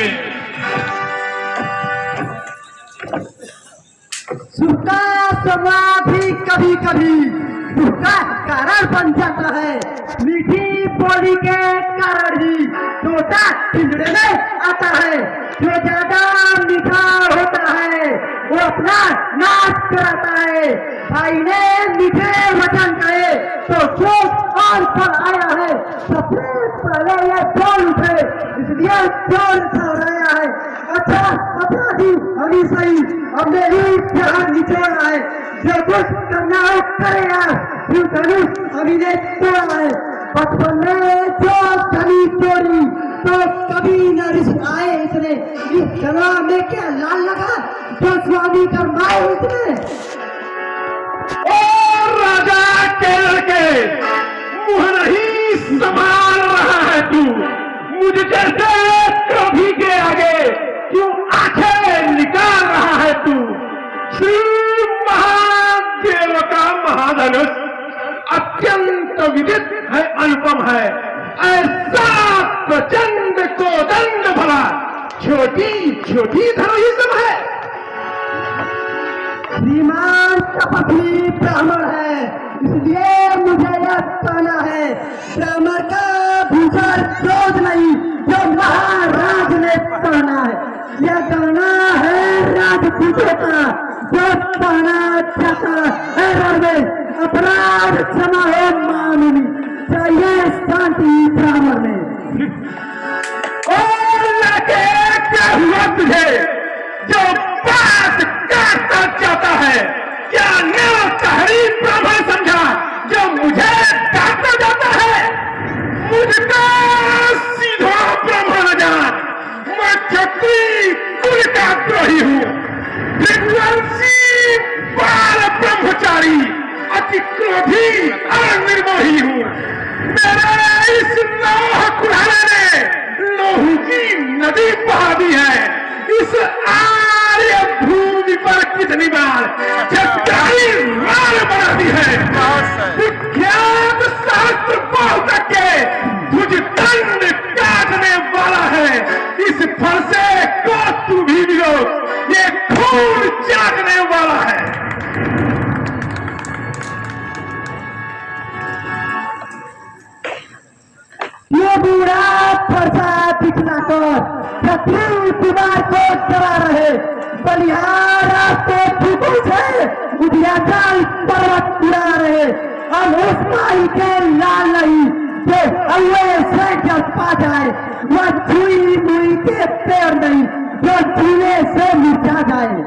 में। सुख का समाधि कभी कभी दुख का कारण बन जाता है। मीठी बोली के कारण ही तोता पिंजरे में आता है। जो ज्यादा मीठा होता है वो अपना नाश कराता है। भाई ने मीठे वचन कहे तो शोक और फल आया है। सबसे पहले ये बोल उठे इसलिए बोल ठहराया है। अच्छा अपराधी अभी सही अब मेरी ध्यान निचोड़ा है। जो कुछ करना हो करेगा फिर धनुष अभी ने तोड़ा है। बचपन में जो धनी तोड़ी तो कभी न रिश्त आए इसने। इस जगह में क्या लाल लगा जो स्वामी करवाए इसने। और राजा के लड़के मुंह नहीं संभाल रहा है तू। मुझ जैसे क्रोधी के आगे क्यों आंखें निकाल रहा है तू। श्री महादेव का महाधनुष अत्यंत विदित है, अनुपम है। ऐसा प्रचंड को दंड भला छोटी छोटी धनुष सब है। श्रीमान तपस्वी ब्राह्मण है इसलिए मुझे यह कहना है। ब्राह्मण का भूषण क्रोध नहीं जो महाराज ने कहना है। यह कहना है राजपूतों का जो कहना चाहता है। रण में अपराध क्षमा हो माननी चाहिए शांति ब्राह्मण में। और लड़के क्या हुआ तुझे जो बात करता चाहता है। क्या न्यायकारी ब्राह्मण समझा जो मुझे काटता जाता है। मुझका सीधा ब्राह्मण जात, मैं क्षत्रिय कुल का द्रोही हूँ। विध्वंसी बाल ब्रह्मचारी अति क्रोधी और निर्मोही हूँ। मेरे इस लौह कुल्हाड़े ने लोहू की नदी बहा दी है। इस आर्य भूमि पर कितनी बार छटकारी राल बना दी है। विख्यात शास्त्र पढ़ के तुझ दंड काटने वाला है। इस फल से को तू भी मिलो ये खून चाटने वाला है। ये बूढ़ा फरसा दिखलाकर क्षत्रिय कुमार को डरा रहे। बलिहार रास्ते फूटू से उदियाचाल पर्वत उड़ा रहे। हम उस माई के लाल नहीं जो अल्लाह से जब पा जाए। वह छुई मुई के पैर नहीं जो छूने से मुरझा जाए।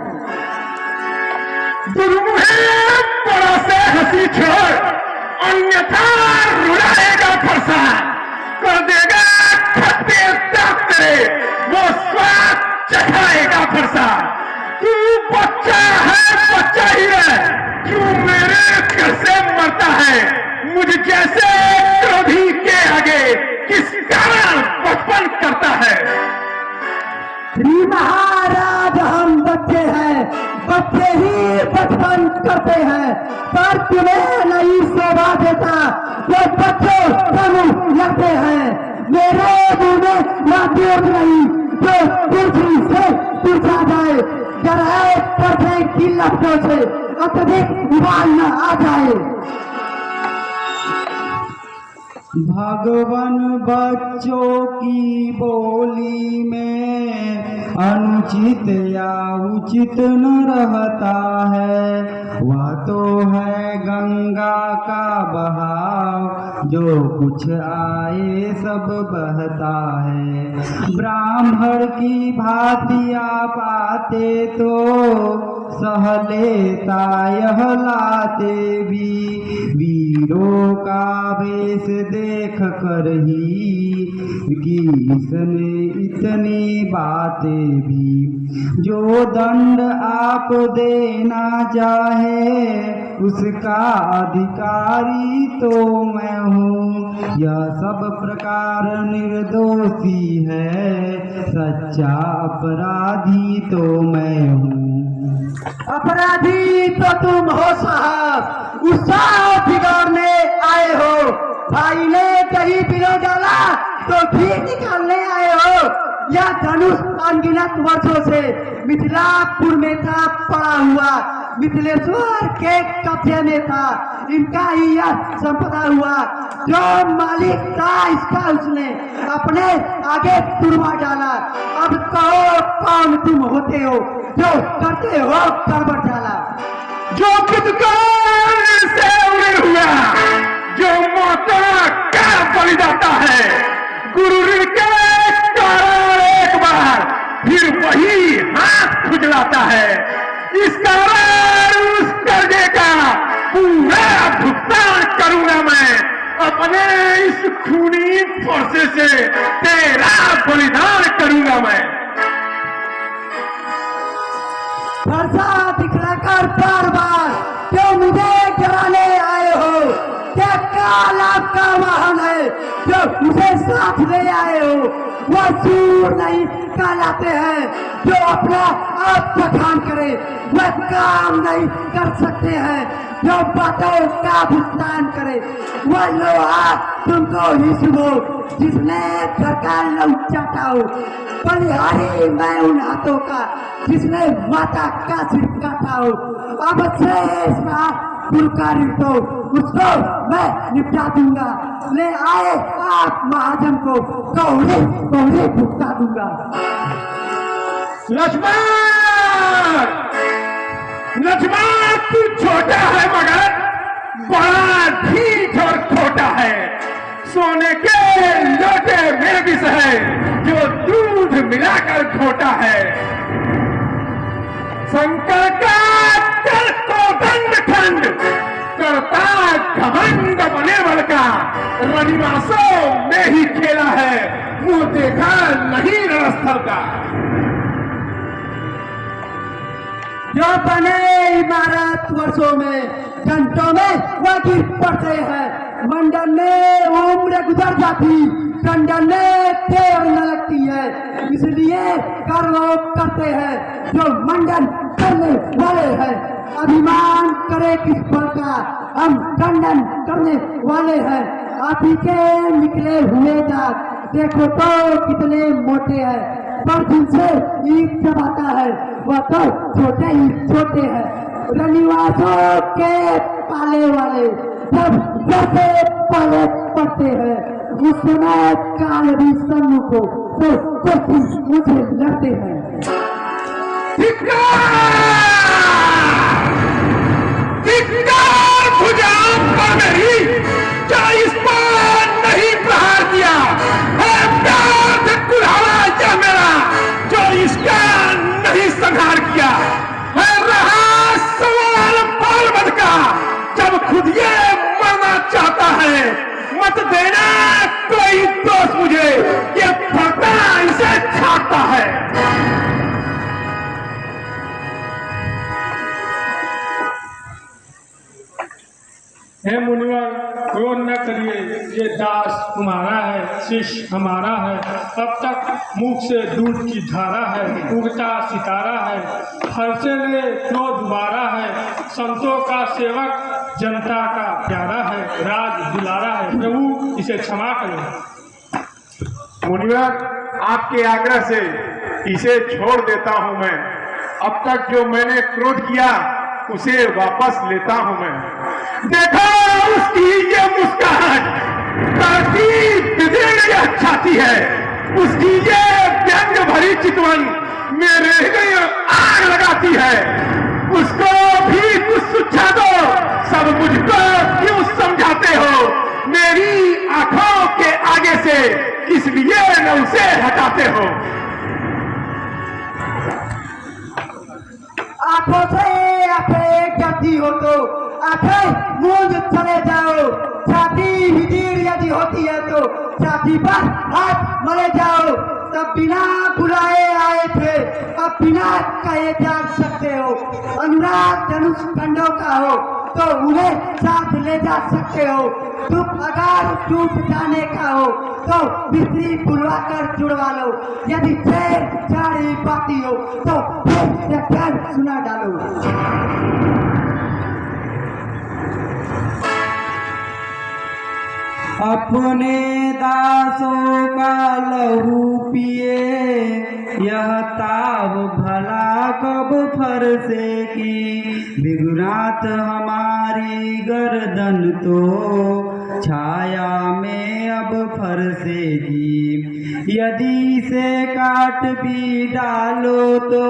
तुम्हें बड़ा से हंसी छोड़ अन्यथा रुलाएगा फरसा। कर देगा खट्टे दांते वो स्वाद चखाएगा फरसा। तू बच्चा है बच्चा ही है क्यों मेरे कैसे मरता है। मुझ जैसे क्रोधी के आगे किस कारण बचपन करता है। श्री महाराज हम बच्चे हैं बच्चे ही बचपन करते हैं। पर तुम्हें नहीं शोभा देता जो बच्चों समूह लगते हैं। मेरे मुंह में माध्यम नहीं जो पृथ्वी से पूछा जाए। जराए पर्दे की लपटों से अत्यधिक उबाल न आ जाए। भगवान बच्चों की बोली में अनुचित या उचित न रहता है। वह तो है गंगा का बहाव जो कुछ आए सब बहता है। ब्राह्मण की भांति आप आते तो सह लेता यह लाते भी। वीरों का वेश देख कर ही किसने इतनी बातें भी। जो दंड आप देना चाहे उसका अधिकारी तो मैं हूँ। यह सब प्रकार निर्दोषी है सच्चा अपराधी तो मैं हूँ। अपराधी तो तुम हो साहब। उत्साह बिगाड़ने आए हो। भाई ने कहीं बिलो डाला तो ठीक निकालने आए हो। यह धनुष अनगिनत वर्षों से मिथिलापुर में था पड़ा हुआ, मिथिलेश्वर के कब्जे में था, इनका ही यह संपदा हुआ। जो मालिक था इसका उसने अपने आगे तुड़वा डाला। अब कहो कौन तुम होते हो जो करते हो गड़बड़ डाला। जो खुदकार से उड़े हुआ, जो माता का बलिदाता है, गुरु ऋण के कारण एक बार फिर वही हाथ खुजलाता है। इस कारण उस कर्जे का पूरा भुगतान करूंगा मैं, अपने इस खूनी फरसे से तेरा बलिदान करूंगा मैं। फरसा दिखलाकर बार बार क्यों मुझे गिराने आए हो? क्या काला का वाहन है जो मुझे साथ ले आए हो? वह सूर नहीं कहलाते हैं जो अपना आप बखान करे, वह काम नहीं कर सकते हैं जो बातों का भुगतान करे। वह लोहा तुमको ही सुबो जिसने घर का लौट चाटा हो, बलिहारी मैं उन हाथों का जिसने माता का सिर काटा हो। अब शेष रहा गुरुकारी तो उसको मैं निपटा दूंगा। ले आए आप महाजन को कौड़े कौड़े भुगता दूंगा। लक्ष्मण, लक्ष्मण तू छोटा है मगर बड़ा ढीठ और खोटा है। सोने के लोटे में विष है जो दूध मिलाकर खोटा है। शंकर का चल को दंड खंड करता घमंड बने बल का, रनिवासों में ही खेला है, मुंह देखा नहीं रणस्थल का। जो बने इमारत वर्षों में, घंटों में वह गिर पड़ते हैं। मंडन में उम्र गुजर जाती, कंडन में देर न लगती है, इसलिए कर्म करते हैं जो मंडन करने वाले हैं। अभिमान करे किस बल का, हम खंडन करने वाले हैं। आप ही के निकले हुए दांत देखो तो कितने मोटे हैं, पर जिनसे ईद जब आता है वह तो छोटे ही छोटे हैं। रनिवासों के पाले वाले जब जैसे पाले पड़ते हैं, उस समय काल भी सम्मुख हो तो कुछ मुझे लड़ते हैं। भुजाओं पर मेरी क्या इस पर नहीं प्रहार किया है? प्यार से कुल्हाड़ा क्या मेरा जो इसका नहीं संहार किया है? रहा सवाल बालवध का, जब खुद ये मरना चाहता है, मत देना कोई दोष मुझे, ये फटा इसे छाता है। हे मुनिवर, क्रोध न करिए, ये दास तुम्हारा है, शिष्य हमारा है। अब तक मुख से दूध की धारा है, उगता सितारा है, फरसे ने क्रोध उबारा है। संतों का सेवक जनता का प्यारा है, राज दुलारा है, प्रभु इसे क्षमा करें। मुनिवर, आपके आग्रह से इसे छोड़ देता हूं मैं। अब तक जो मैंने क्रोध किया उसे वापस लेता हूं मैं। देखो उसकी ये मुस्कान काफी बिगड़ छाती है, उसकी ये व्यंग भरी चितवन मेरे हृदय आग लगाती है। उसको भी कुछ सुझा दो, सब मुझको क्यों समझाते हो? मेरी आंखों के आगे से किस लिए न उसे हटाते हो? आंखों से आंखें करती हो तो आंखें मूंद चले जाओ। छाती हिजीर यदि होती है तो छाती पर हाथ मले जाओ। तब बिना बुलाए आए थे, अब बिना कहे जा सकते हो। अनुराग धनुष खंडों का हो तो उन्हें साथ ले जा सकते हो। दुख अगर टूट जाने का हो तो बिजली बुलवा कर जुड़वा लो। यदि छेड़ छाड़ी पाती हो तो व्याख्यान सुना डालो। अपने दासों का लहू पिए, यह ताव भला कब फरसेगी। विघ्नात हमारी गर्दन तो छाया में अब फरसेगी। यदि से काट भी डालो तो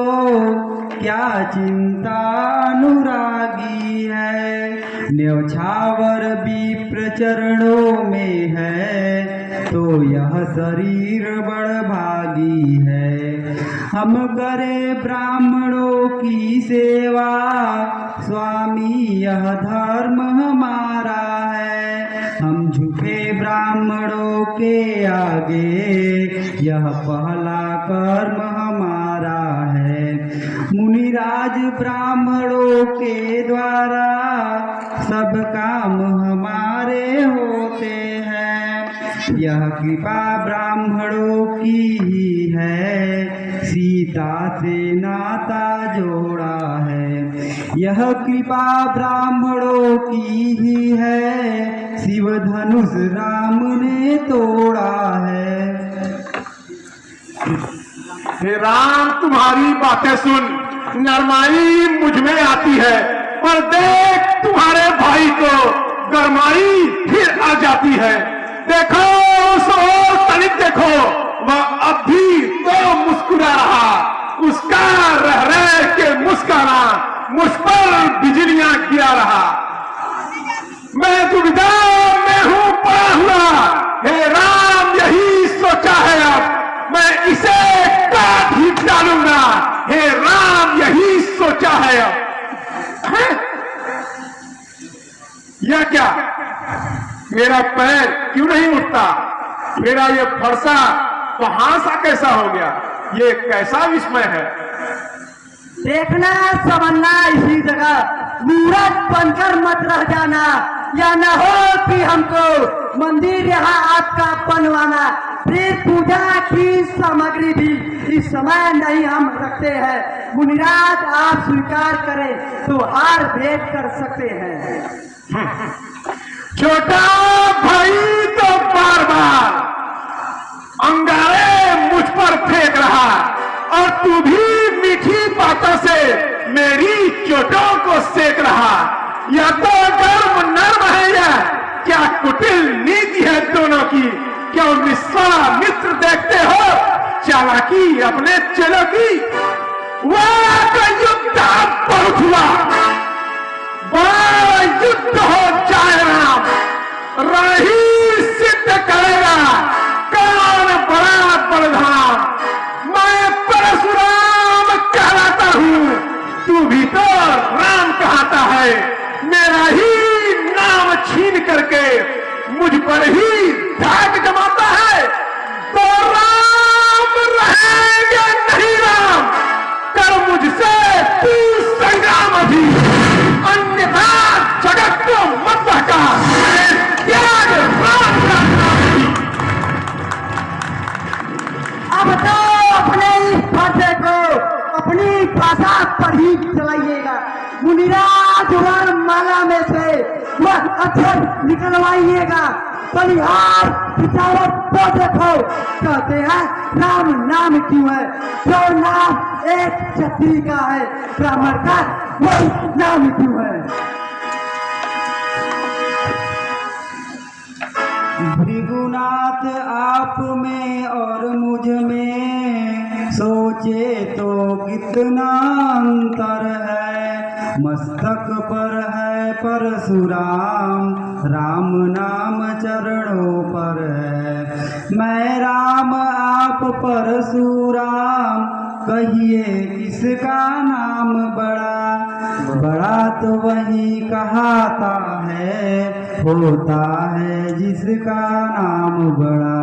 क्या चिंता अनुरागी है। न्यौछावर विप्र चरणों में है तो यह शरीर बड़भागी है। हम करे ब्राह्मणों की सेवा, स्वामी यह धर्म हमारा है। हम झुके ब्राह्मणों के आगे, यह पहला कर्म हमारा है। मुनिराज ब्राह्मणों के द्वारा सब काम हमारे होते हैं। यह कृपा ब्राह्मणों की ही है, सीता से नाता जोड़ा है। यह कृपा ब्राह्मणों की ही है, शिव धनुष राम ने तोड़ा है। हे राम, तुम्हारी बातें सुन नरमाई मुझ में आती है, पर देख तुम्हारे भाई को गरमाई फिर आ जाती है। देखो उस ओर तनिक देखो, वह अब भी तो मुस्कुरा रहा। उसका रह रह के मुस्काना मुझ पर बिजलियां गिरा रहा। मैं दुविधा में हूं पड़ा हुआ। हे राम, यही सोचा है अब मैं इसे काट ही डालूंगा। हे राम, यही सोचा है अब। यह क्या, मेरा पैर क्यों नहीं उठता? मेरा ये फरसा कहां सा कैसा हो गया? ये कैसा विस्मय है? देखना समझना इसी जगह, मूर्ख बनकर मत रह जाना, या न हो कि हमको मंदिर यहाँ आपका बनवाना। फिर पूजा की सामग्री भी इस समय नहीं हम रखते हैं। मुनिराज आप स्वीकार करें तो हार भेंट कर सकते हैं। छोटा भाई तो बार बार अंगारे मुझ पर फेंक रहा, और तू भी मीठी बातों से मेरी चोटों को सेक रहा। या तो गर्म नर्म है, या क्या कुटिल नीति है दोनों की। क्यों विश्वामित्र देखते हो चालाकी अपने चेलों की? वह का युद्ध बहुत हुआ, बड़ा युद्ध हो जाए राम, राही सिद्ध करेगा कौन बड़ा बलधाम। मैं परशुराम कहलाता हूँ, तू भी तो राम कहता है। मेरा ही नाम छीन करके मुझ पर ही धाक जमाता है, तो राम रहेंगे नहीं राम। कर मुझसे तू संग्राम अभी, अन्यथा जगत को मत बहका। त्याग राम का नाम। अब तो अपने इस फरसे को अपनी भाषा पर ही चलाइएगा। मुनिराज वर माला में से वह अक्षर निकलवाइएगा। बलिहार गिटावत तो देखो, कहते हैं राम नाम क्यों है? जो नाम एक क्षत्रिय का है, ब्राह्मण का वही नाम क्यों है? भृगुनाथ आप में और मुझ में सोचे तो कितना अंतर है। मस्तक पर है परशुराम, राम नाम चरणों पर है। मैं राम आप परशुराम, कहिए किसका नाम बड़ा? बड़ा तो वही कहाता है, होता है जिसका नाम बड़ा।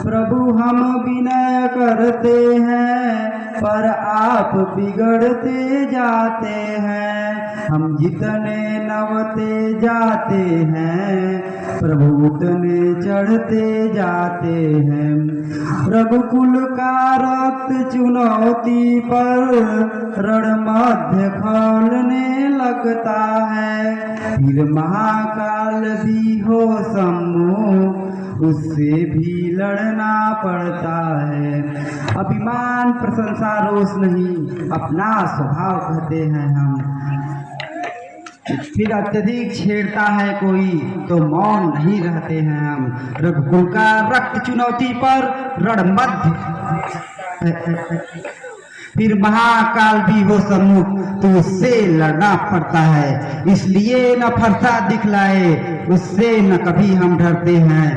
प्रभु हम विनय करते हैं, पर आप बिगड़ते जाते हैं। हम जितने नवते जाते हैं, प्रभु उतने चढ़ते जाते हैं। रघुकुल का रक्त चुनौती पर रण मध्य खोलने में लगता है। फिर महाकाल भी हो सम्मुख, उससे भी लड़ना पड़ता है। अभिमान प्रशंसा रोष नहीं, अपना स्वभाव कहते हैं हम। फिर अत्यधिक छेड़ता है कोई तो मौन नहीं रहते हैं हम। रघुकुल का रक्त चुनौती पर रणबद्ध। फिर महाकाल भी हो सम्मुख तो उससे लड़ना पड़ता है। इसलिए न फरसा दिखलाए, उससे न कभी हम डरते हैं।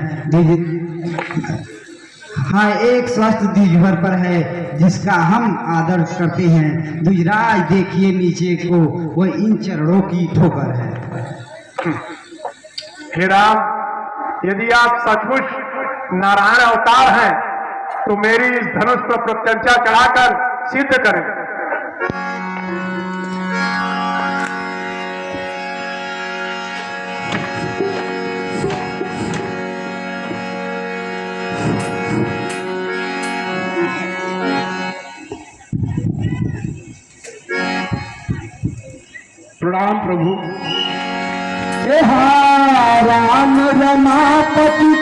हाँ, एक स्वस्थ द्विजभर पर है जिसका हम आदर करते हैं। द्विजराज देखिए नीचे को, वह इन चरणों की ठोकर है। हे राम, यदि आप सचमुच नारायण अवतार हैं तो मेरी इस धनुष पर प्रत्यंचा चढ़ाकर सिद्ध करें। प्रणाम प्रभु। राम रमापति